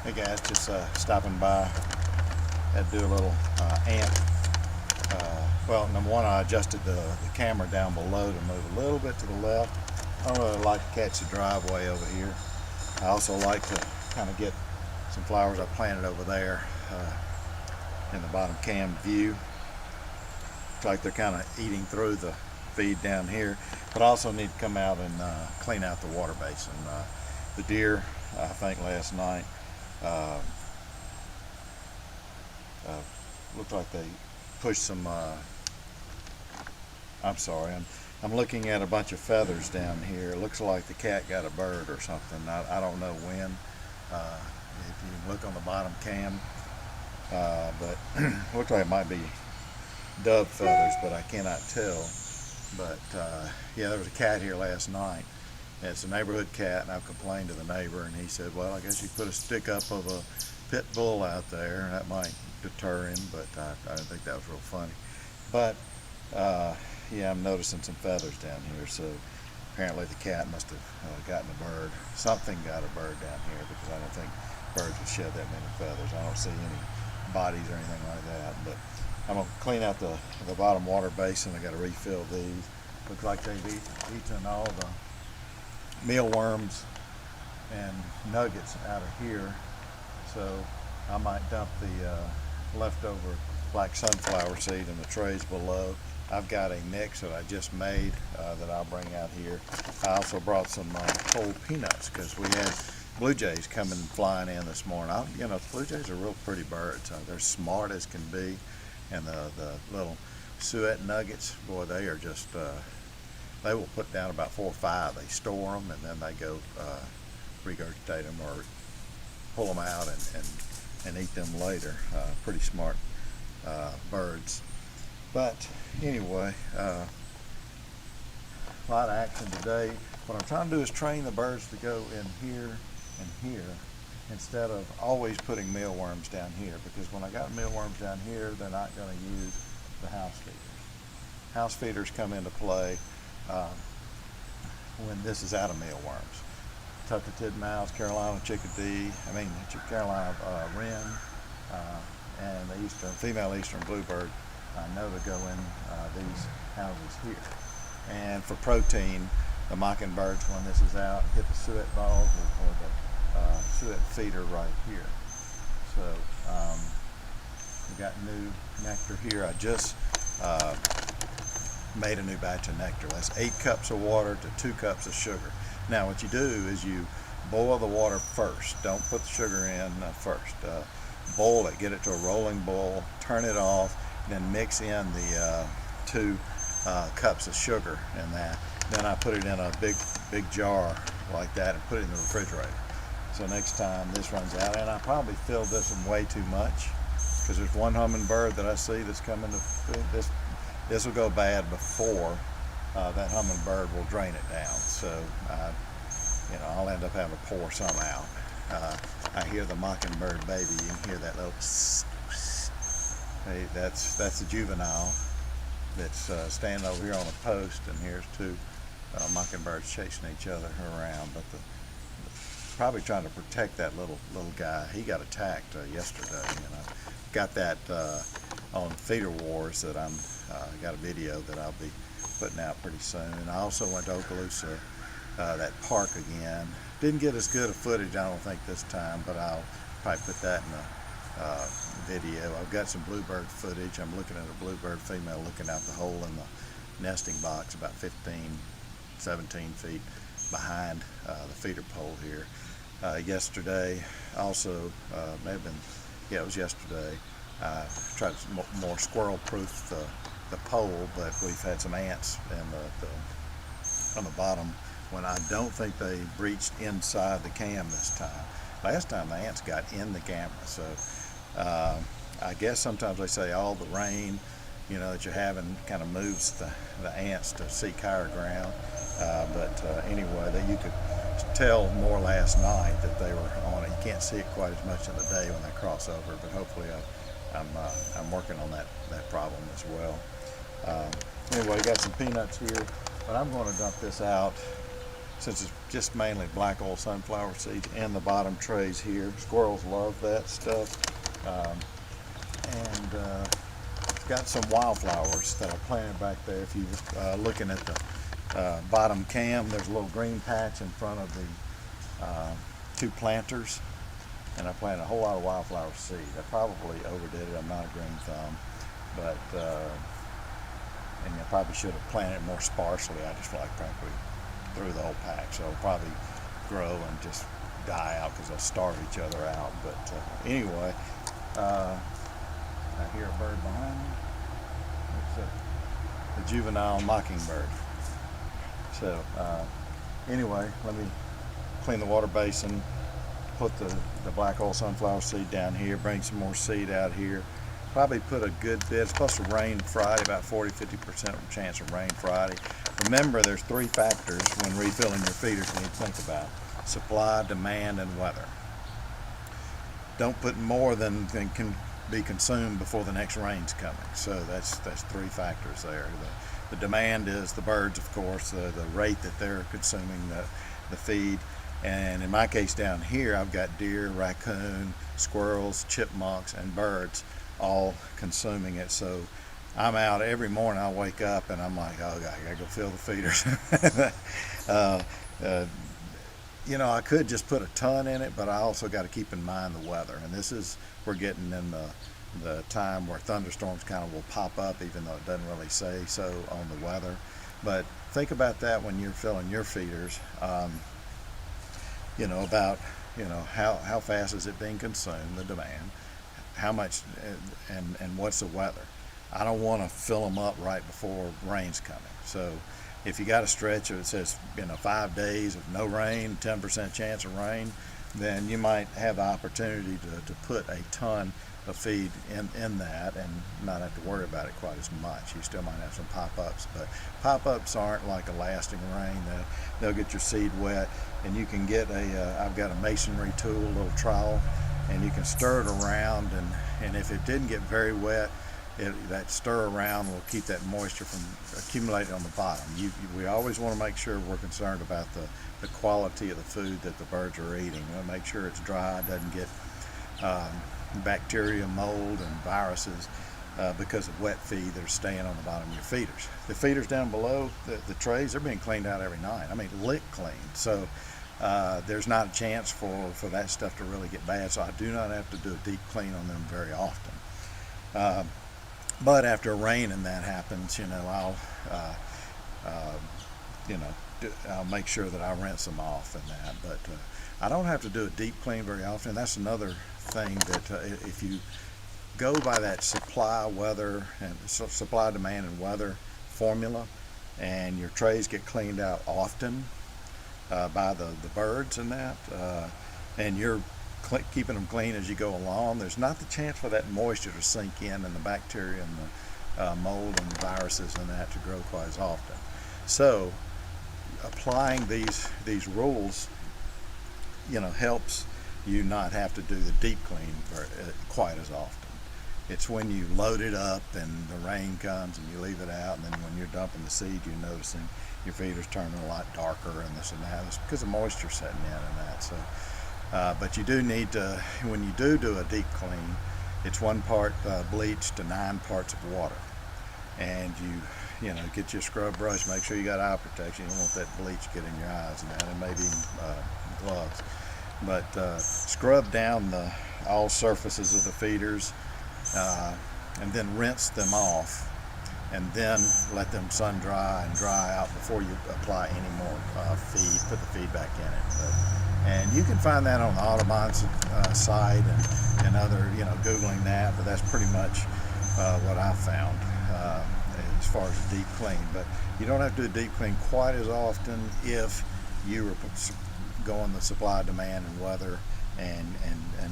Hey guys, just stopping by. Had to do a little ant. Well, number one, I adjusted the camera down below to move a little bit to the left. I don't really like to catch the driveway over here. I also like to kind of get some flowers I planted over there in the bottom cam view. Looks like they're kind of eating through the feed down here, but I also need to come out and clean out the water basin. The deer, I think last night, looked like they pushed some, I'm sorry, I'm looking at a bunch of feathers down here. It looks like the cat got a bird or something. I don't know when. If you look on the bottom cam, but looks like it might be dove feathers, but I cannot tell. But yeah, there was a cat here last night. It's a neighborhood cat, and I've complained to the neighbor, and he said, well, I guess you put a stick up of a pit bull out there, and that might deter him, but I didn't think that was real funny. But yeah, I'm noticing some feathers down here, so apparently the cat must have gotten a bird. Something got a bird down here, because I don't think birds would shed that many feathers. I don't see any bodies or anything like that, but I'm going to clean out the bottom water basin. I got to refill these. Looks like they've eaten all the mealworms and nuggets out of here, so I might dump the leftover black sunflower seed in the trays below. I've got a mix that I just made that I'll bring out here. I also brought some whole peanuts because we had blue jays coming flying in this morning. You know, blue jays are real pretty birds. They're smart as can be, and the little suet nuggets, boy, they are just they will put down about 4 or 5. They store them, and then they go regurgitate them or pull them out and eat them later. Pretty smart birds. But anyway, a lot of action today. What I'm trying to do is train the birds to go in here and here instead of always putting mealworms down here, because when I got mealworms down here, they're not going to use the house feeders. House feeders come into play when this is out of mealworms. Tucker titmouse, Carolina chickadee, Carolina wren, and the female eastern bluebird know to go in these houses here. And for protein, the mockingbirds, when this is out, hit the suet balls or the suet feeder right here. So we got new nectar here. I just made a new batch of nectar. That's 8 cups of water to 2 cups of sugar. Now what you do is you boil the water first. Don't put the sugar in first. Boil it, get it to a rolling boil, turn it off, then mix in the 2 cups of sugar in that. Then I put it in a big jar like that and put it in the refrigerator. So next time this runs out, and I probably filled this one way too much, because there's one hummingbird that I see that's coming to this. This will go bad before that hummingbird will drain it down. So you know, I'll end up having to pour some out. I hear the mockingbird baby. You can hear that little psst, psst. Hey, that's a juvenile that's standing over here on a post, and here's 2 mockingbirds chasing each other around. But probably trying to protect that little guy. He got attacked yesterday, and I got that on Feeder Wars that I'm got a video that I'll be putting out pretty soon. And I also went to Okaloosa, that park again. Didn't get as good a footage, I don't think, this time, but I'll probably put that in the video. I've got some bluebird footage. I'm looking at a bluebird female looking out the hole in the nesting box about 15, 17 feet behind the feeder pole here. Yesterday, also, may have been, yeah, it was yesterday, I tried to more squirrel-proof the pole, but we've had some ants on the bottom when I don't think they breached inside the cam this time. Last time the ants got in the camera, so I guess sometimes they say all the rain, you know, that you're having kind of moves the ants to seek higher ground. But anyway, you could tell more last night that they were on it. You can't see it quite as much in the day when they cross over, but hopefully I'm working on that problem as well. Anyway, got some peanuts here, but I'm going to dump this out since it's just mainly black oil sunflower seeds in the bottom trays here. Squirrels love that stuff. And it's got some wildflowers that I planted back there. If you're looking at the bottom cam, there's a little green patch in front of the two planters, and I planted a whole lot of wildflower seed. I probably overdid it. I'm not a green thumb, but and I probably should have planted it more sparsely. I just like frankly threw the whole pack, so it'll probably grow and just die out because they'll starve each other out. But anyway, I hear a bird behind me. It's the juvenile mockingbird. So anyway, let me clean the water basin, put the black oil sunflower seed down here, bring some more seed out here. Probably put a good bit. It's supposed to rain Friday, about 40-50% chance of rain Friday. Remember, there's three factors when refilling your feeders you need to think about: supply, demand, and weather. Don't put more than can be consumed before the next rain's coming. So that's three factors there. The demand is the birds, of course, the rate that they're consuming the feed. And in my case down here, I've got deer, raccoon, squirrels, chipmunks, and birds all consuming it. So I'm out every morning. I wake up and I'm like, oh God, I gotta go fill the feeders. You know, I could just put a ton in it, but I also got to keep in mind the weather. And we're getting in the time where thunderstorms kind of will pop up, even though it doesn't really say so on the weather. But think about that when you're filling your feeders. You know, about, you know, how fast is it being consumed, the demand, how much, and what's the weather. I don't want to fill them up right before rain's coming. So if you got a stretch that says, you know, 5 days of no rain, 10% chance of rain, then you might have the opportunity to put a ton of feed in that and not have to worry about it quite as much. You still might have some pop-ups, but pop-ups aren't like a lasting rain. They'll get your seed wet, and you can get I've got a masonry tool, a little trowel, and you can stir it around, and if it didn't get very wet, that stir around will keep that moisture from accumulating on the bottom. We always want to make sure we're concerned about the quality of the food that the birds are eating. We want to make sure it's dry, doesn't get bacteria, mold, and viruses because of wet feed that are staying on the bottom of your feeders. The feeders down below, the trays, they're being cleaned out every night. I mean, lick clean. So there's not a chance for that stuff to really get bad. So I do not have to do a deep clean on them very often. But after a rain and that happens, you know, I'll make sure that I rinse them off and that. But I don't have to do a deep clean very often. That's another thing that if you go by that supply, demand, and weather formula, and your trays get cleaned out often by the birds and that, and you're keeping them clean as you go along, there's not the chance for that moisture to sink in and the bacteria and the mold and the viruses and that to grow quite as often. So applying these rules, you know, helps you not have to do the deep clean quite as often. It's when you load it up and the rain comes and you leave it out, and then when you're dumping the seed, you're noticing your feeder's turning a lot darker and this and that. It's because of moisture setting in and that. So but you do need to, when you do a deep clean, it's 1 part bleach to 9 parts of water. And you know, get your scrub brush, make sure you got eye protection. You don't want that bleach getting your eyes and that, and maybe gloves. But scrub down all surfaces of the feeders, and then rinse them off, and then let them sun dry and dry out before you apply any more feed, put the feed back in it. And you can find that on the Audubon's site and other, you know, Googling that, but that's pretty much what I found as far as a deep clean. But you don't have to do a deep clean quite as often if you were going the supply, demand, and weather, and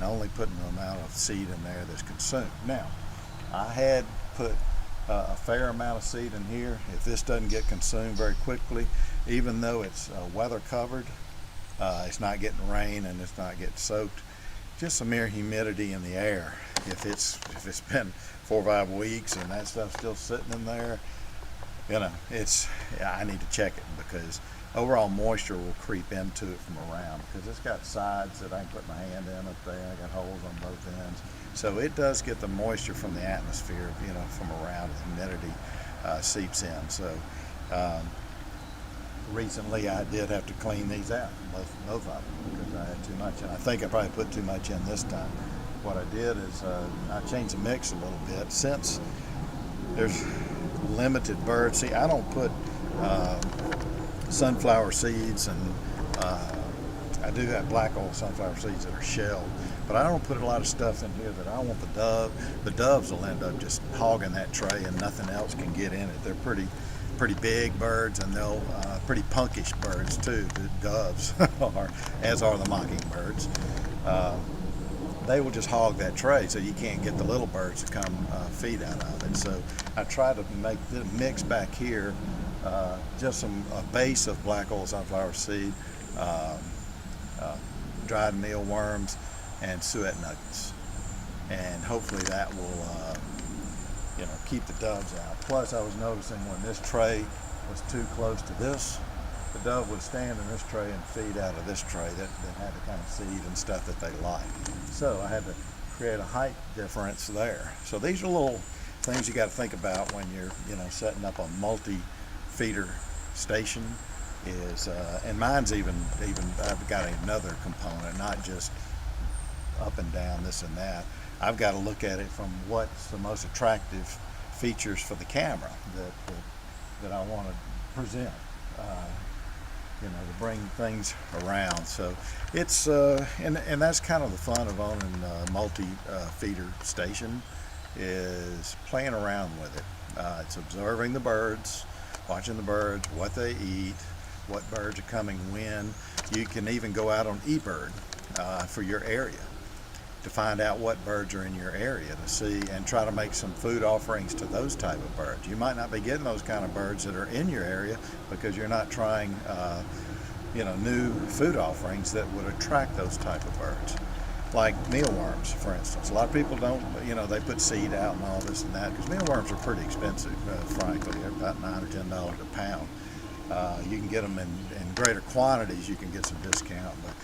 only putting the amount of seed in there that's consumed. Now, I had put a fair amount of seed in here. If this doesn't get consumed very quickly, even though it's weather covered, it's not getting rain and it's not getting soaked, just some mere humidity in the air. If it's been 4 or 5 weeks and that stuff's still sitting in there, you know, I need to check it, because overall moisture will creep into it from around, because it's got sides that I can put my hand in up there. I got holes on both ends, so it does get the moisture from the atmosphere, from around. The humidity seeps in. So recently I did have to clean these out, both of them, because I had too much, and I think I probably put too much in this time. What I did is I changed the mix a little bit. Since there's limited birds, see, I don't put sunflower seeds, and I do have black oil sunflower seeds that are shelled, but I don't put a lot of stuff in here that I want the doves will end up just hogging that tray, and nothing else can get in it. They're pretty big birds, and they'll pretty punkish birds too. The doves are, as are the mockingbirds. They will just hog that tray, so you can't get the little birds to come feed out of it. So I try to make the mix back here, just a base of black oil sunflower seed, dried mealworms, and suet nuggets, and hopefully that will keep the doves out. Plus, I was noticing when this tray was too close to this, the dove would stand in this tray and feed out of this tray that had the kind of seed and stuff that they like. So I had to create a height difference there. So these are little things you got to think about when you're setting up a multi-feeder station. And mine's even I've got another component, not just up and down, this and that. I've got to look at it from what's the most attractive features for the camera that I want to present, to bring things around. So it's and that's kind of the fun of owning a multi-feeder station, is playing around with it. It's observing the birds, watching the birds, what they eat, what birds are coming when. You can even go out on eBird for your area to find out what birds are in your area, to see and try to make some food offerings to those type of birds. You might not be getting those kind of birds that are in your area because you're not trying new food offerings that would attract those type of birds. Like mealworms, for instance. A lot of people don't, they put seed out and all this and that, because mealworms are pretty expensive, frankly. They're about $9 or $10 a pound. You can get them in greater quantities, you can get some discount, but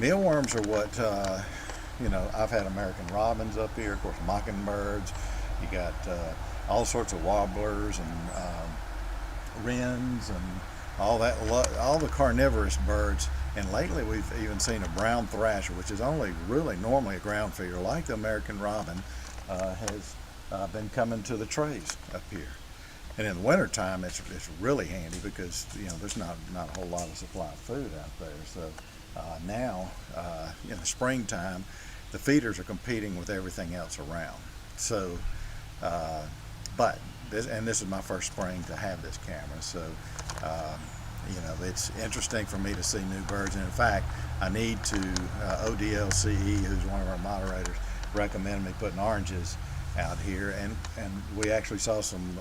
mealworms are what, I've had American robins up here, of course, mockingbirds. You got all sorts of warblers and wrens and all that, all the carnivorous birds. And lately we've even seen a brown thrasher, which is only really normally a ground feeder, like the American robin, has been coming to the trays up here. And in the wintertime, it's really handy because there's not a whole lot of supply of food out there. So now in the springtime, the feeders are competing with everything else around. So, this is my first spring to have this camera. So, it's interesting for me to see new birds. And in fact, I need to, ODLCE, who's one of our moderators, recommended me putting oranges out here. And we actually saw some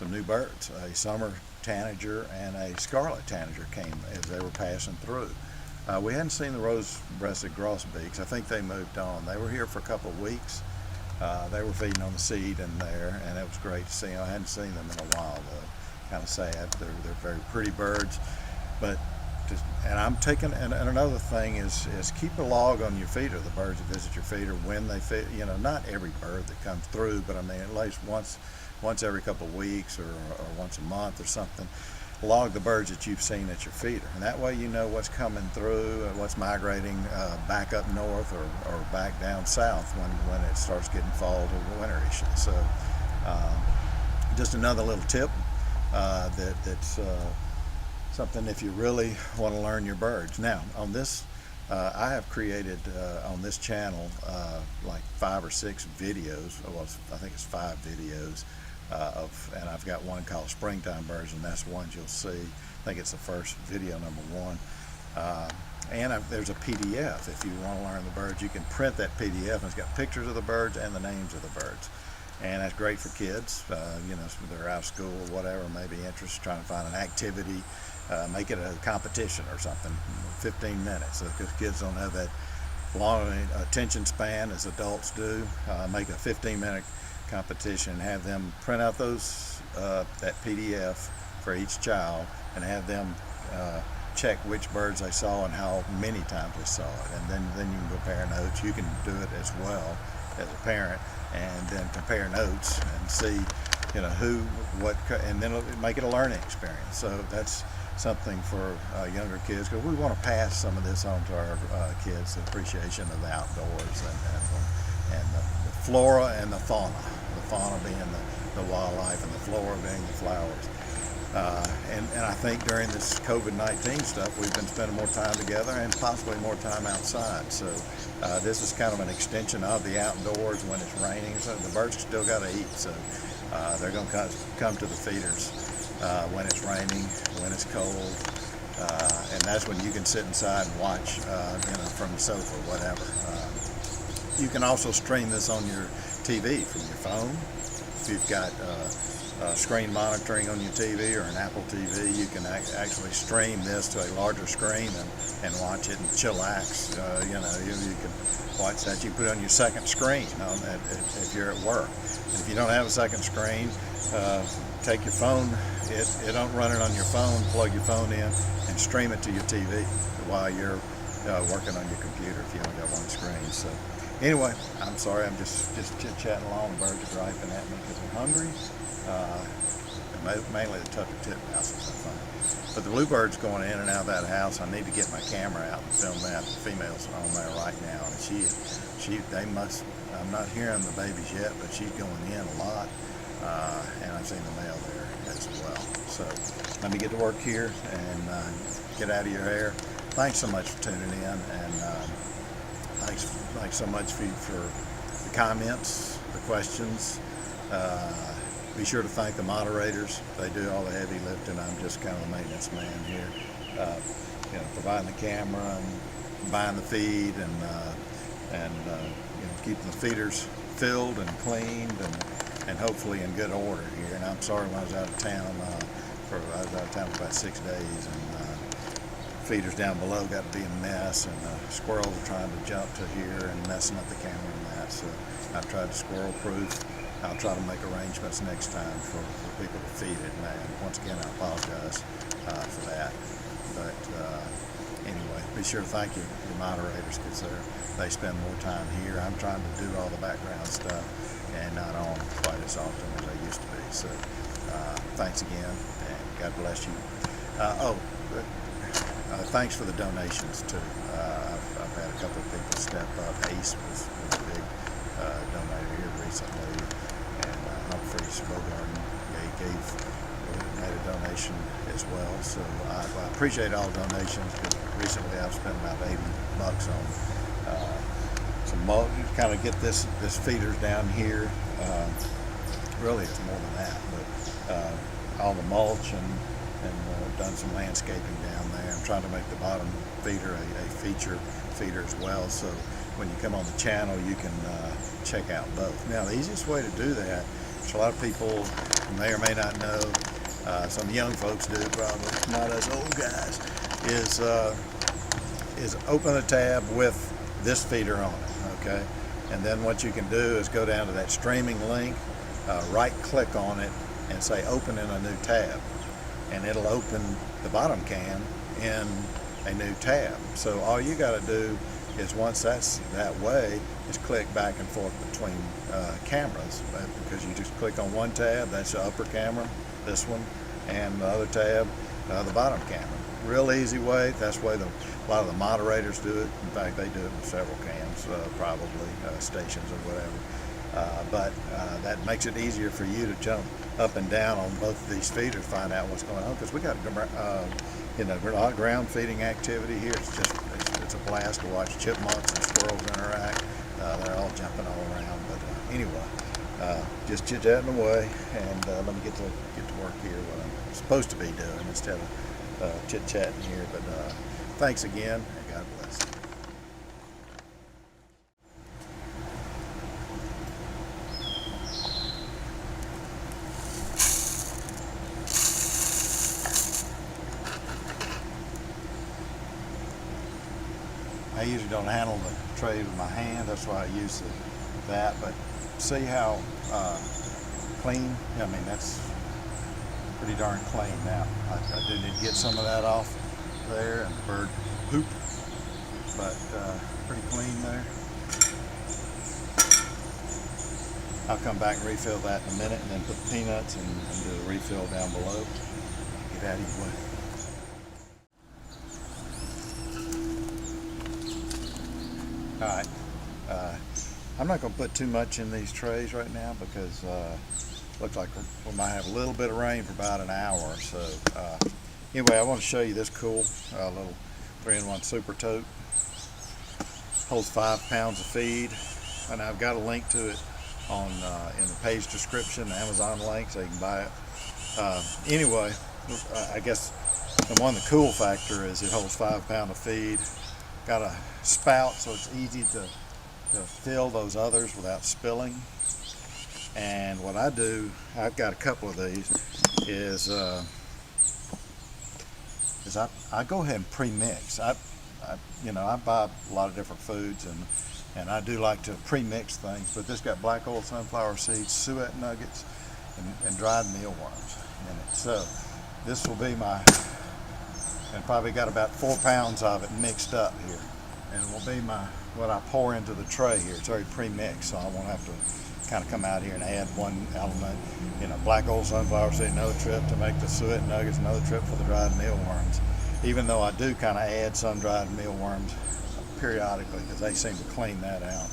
new birds. A summer tanager and a scarlet tanager came as they were passing through. We hadn't seen the rose-breasted grosbeaks. I think they moved on. They were here for a couple of weeks. They were feeding on the seed in there, and it was great to see them. I hadn't seen them in a while, though. Kind of sad. They're very pretty birds. And I'm taking, and another thing is keep a log on your feeder, the birds that visit your feeder, when they feed. Not every bird that comes through, but I mean at least once every couple of weeks or once a month or something. Log the birds that you've seen at your feeder, and that way you know what's coming through and what's migrating back up north or back down south when it starts getting fall to winterish. So just another little tip that's something if you really want to learn your birds. Now on this I have created on this channel like 5 or 6 videos. Well, I think it's 5 videos and I've got one called Springtime Birds, and that's one you'll see. I think it's the first video, number 1. And there's a PDF. If you want to learn the birds, you can print that PDF, and it's got pictures of the birds and the names of the birds. And that's great for kids, if they're out of school or whatever, maybe interested, trying to find an activity, make it a competition or something, 15 minutes, because kids don't have that long attention span as adults do. Make a 15-minute competition, have them print out that PDF for each child, and have them check which birds they saw and how many times they saw it, and then you can compare notes. You can do it as well as a parent, and then compare notes and see, who, what, and then it'll make it a learning experience. So that's something for younger kids, because we want to pass some of this on to our kids, the appreciation of the outdoors and the flora and the fauna. The fauna being the wildlife, and the flora being the flowers. And I think during this COVID-19 stuff, we've been spending more time together and possibly more time outside. So this is kind of an extension of the outdoors when it's raining. So the birds still got to eat. So they're going to come to the feeders when it's raining, when it's cold. And that's when you can sit inside and watch, from the sofa or whatever. You can also stream this on your TV from your phone. If you've got screen monitoring on your TV or an Apple TV, you can actually stream this to a larger screen and watch it and chillax. You can watch that. You can put it on your second screen if you're at work. And if you don't have a second screen, take your phone. It don't run it on your phone. Plug your phone in and stream it to your TV while you're working on your computer if you only got one screen. So anyway, I'm sorry, I'm just chit-chatting along. The birds are griping at me because I'm hungry. Mainly the tucker titmouse is so funny. But the bluebird's going in and out of that house. I need to get my camera out and film that. The female's on there right now, and they must. I'm not hearing the babies yet, but she's going in a lot, and I've seen the male there as well. So let me get to work here and get out of your hair. Thanks so much for tuning in, and thanks so much for the comments, the questions. Be sure to thank the moderators. They do all the heavy lifting. I'm just kind of the maintenance man here, providing the camera and buying the feed and keeping the feeders filled and cleaned and hopefully in good order here. And I'm sorry when I was out of town. I was out of town for about 6 days, and feeders down below got to be a mess, and squirrels are trying to jump to here and messing up the camera and that. So I've tried to squirrel proof. I'll try to make arrangements next time for people to feed it. And once again, I apologize for that. But anyway, be sure to thank you, the moderators, because they spend more time here. I'm trying to do all the background stuff and not on quite as often as I used to be. So thanks again, and God bless you. Thanks for the donations too. I've had a couple of people step up. Ace was a big donator here recently. Humphrey Spogarden made a donation as well. So I appreciate all donations, because recently I've spent about $80 on some mulch. Kind of get this feeders down here. Really, it's more than that, but all the mulch and done some landscaping down there. I'm trying to make the bottom feeder a feature feeder as well. So when you come on the channel, you can check out both. Now, the easiest way to do that, which a lot of people may or may not know, some young folks do probably, not us old guys, is open a tab with this feeder on it, okay? And then what you can do is go down to that streaming link, right click on it, and say open in a new tab. And it'll open the bottom cam in a new tab. So all you got to do is, once that's that way, is click back and forth between cameras, because you just click on one tab, that's the upper camera, this one, and the other tab, the bottom camera. Real easy way. That's the way a lot of the moderators do it. In fact, they do it with several cams, probably stations or whatever. But that makes it easier for you to jump up and down on both of these feeders, find out what's going on, because we got a lot of ground feeding activity here. It's a blast to watch chipmunks and squirrels interact. They're all jumping all around. But anyway, just chit-chatting away, and let me get to work here, what I'm supposed to be doing, instead of chit-chatting here. But thanks again, and God bless. I usually don't handle the tray with my hand, that's why I use that. But see how clean? I mean, that's pretty darn clean. Now, I do need to get some of that off there and the bird poop, but pretty clean there. I'll come back and refill that in a minute and then put the peanuts and do a refill down below. Get out of your way. Alright, I'm not going to put too much in these trays right now because looks like we might have a little bit of rain for about an hour or so. Anyway, I want to show you this cool little 3-in-1 super tote. Holds 5 pounds of feed, and I've got a link to it on in the page description, the Amazon link, so you can buy it. Anyway, I guess the cool factor is it holds 5 pounds of feed. Got a spout, so it's easy to fill those others without spilling. And what I do, I've got a couple of these, is I go ahead and pre-mix. I buy a lot of different foods, and I do like to pre-mix things, but this got black oil sunflower seeds, suet nuggets, and dried mealworms in it. So this will be and probably got about 4 pounds of it mixed up here, and will be what I pour into the tray here. It's already pre-mixed, so I won't have to kind of come out here and add one element. Black oil sunflower seed, another trip to make the suet nuggets, another trip for the dried mealworms. Even though I do kind of add some dried mealworms periodically because they seem to clean that out.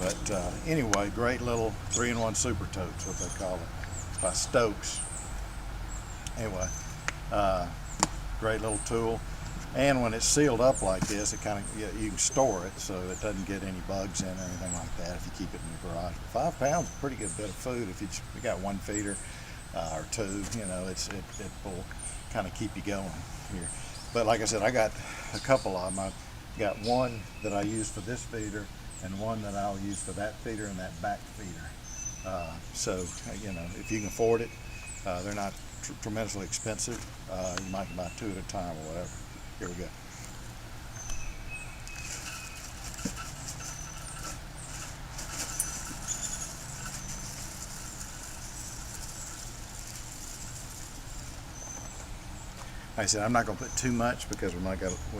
But anyway, great little 3-in-1 super totes, what they call it. It's by Stokes. Anyway, great little tool. And when it's sealed up like this, it kind of, you can store it so it doesn't get any bugs in or anything like that if you keep it in your garage. 5 pounds is a pretty good bit of food if you got one feeder or two. It will kind of keep you going here. But like I said, I got a couple of them. I've got one that I use for this feeder and one that I'll use for that feeder and that back feeder. So if you can afford it, they're not tremendously expensive. You might buy 2 at a time or whatever. Here we go. Like I said, I'm not going to put too much because we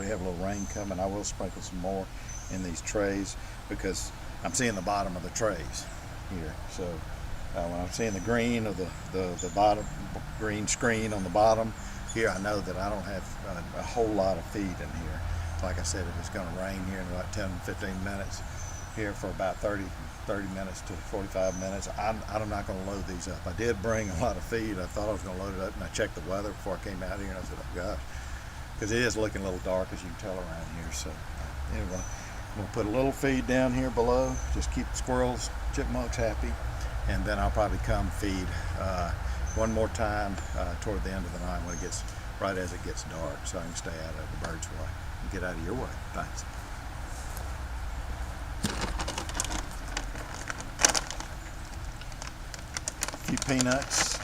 have a little rain coming. I will sprinkle some more in these trays because I'm seeing the bottom of the trays here. So when I'm seeing the green of the bottom green screen on the bottom here, I know that I don't have a whole lot of feed in here. Like I said, if it's going to rain here in about 10-15 minutes here for about 30 minutes to 45 minutes, I'm not going to load these up. I did bring a lot of feed. I thought I was going to load it up, and I checked the weather before I came out here, and I said, oh gosh, because it is looking a little dark, as you can tell around here. So anyway, I'm going to put a little feed down here below, just keep the squirrels, chipmunks happy, and then I'll probably come feed one more time toward the end of the night when it gets right as it gets dark, so I can stay out of the bird's way and get out of your way. Thanks. A few peanuts,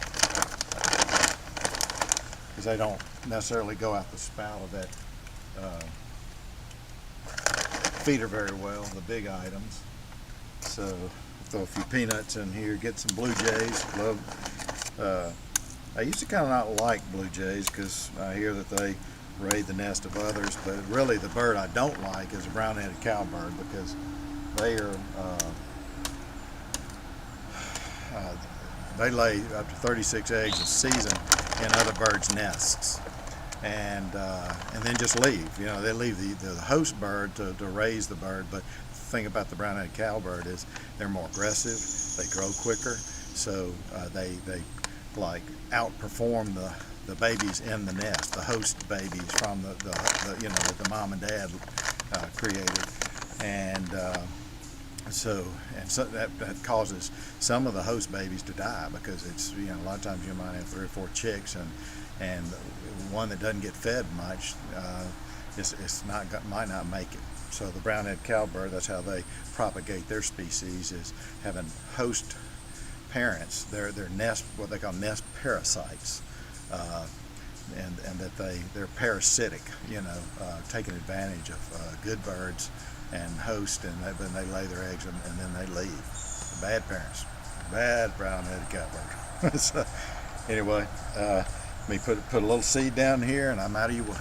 because they don't necessarily go out the spout of that feeder very well, the big items. So throw a few peanuts in here, get some blue jays. I used to kind of not like blue jays because I hear that they raid the nest of others, but really the bird I don't like is a brown-headed cowbird because they lay up to 36 eggs a season in other birds' nests, and then just leave. They leave the host bird to raise the bird. But the thing about the brown-headed cowbird is they're more aggressive, they grow quicker, so they like outperform the babies in the nest, the host babies from the mom and dad created, and so that causes some of the host babies to die because it's a lot of times you might have 3 or 4 chicks and one that doesn't get fed much might not make it. So the brown-headed cowbird, that's how they propagate their species, is having host parents. They're nest, what they call nest parasites, and that they're parasitic, taking advantage of good birds and host, and then they lay their eggs and then they leave. Bad parents, bad brown-headed cowbird. So Anyway, let me put a little seed down here, and I'm out of your way.